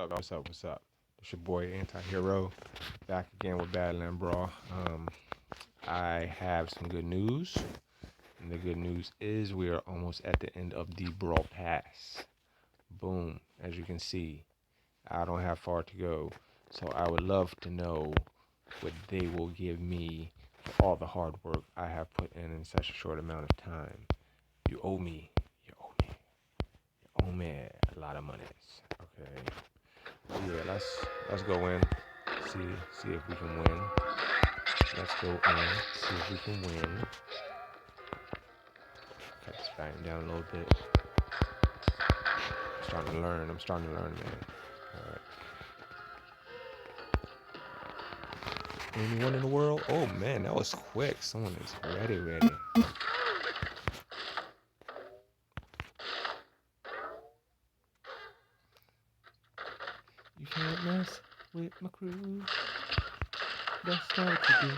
What's up? What's up? It's your boy Anti-Hero back again with Badland Brawl. I have some good news, and the good news is we are almost at the end of the Brawl Pass. Boom! As you can see, I don't have far to go, so I would love to know what they will give me for all the hard work I have put in such a short amount of time. You owe me. You owe me. You owe me a lot of monies. Okay. Yeah, let's go in. See if we can win. Let's go in. See if we can win. Cut this volume down a little bit. I'm starting to learn, man. Alright. Anyone in the world? Oh man, that was quick. Someone is ready. You can't mess with my crew. That's not what you do.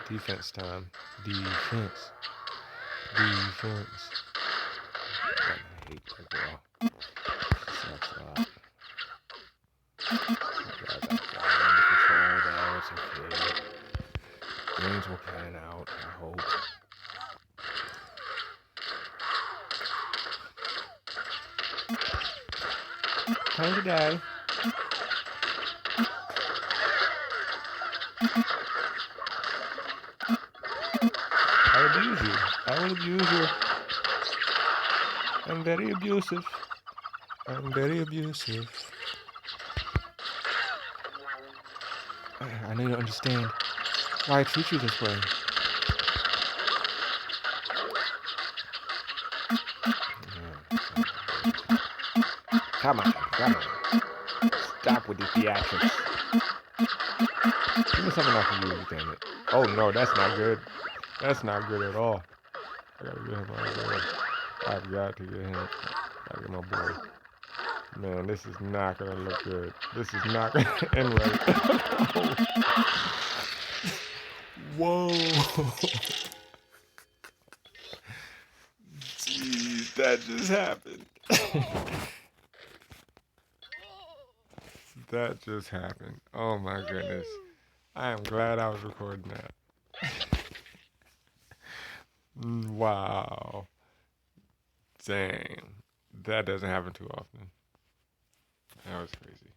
Defense time. Defense. I hate that girl. She sucks a lot. I got under control though. It's okay. Things will pan out, I hope. Time to die. I will abuse you. I'm very abusive. I need to understand why I treat you this way. Come on. Stop with the theatrics. Give me something off of you, damn it. Oh no, that's not good. That's not good at all. I gotta get him out of there. I've got to get him. Gotta get my boy. Man, this is not gonna look good. This is not gonna end right. Whoa. Jeez, that just happened. That just happened. Oh my goodness. I am glad I was recording that. Wow. Dang. That doesn't happen too often. That was crazy.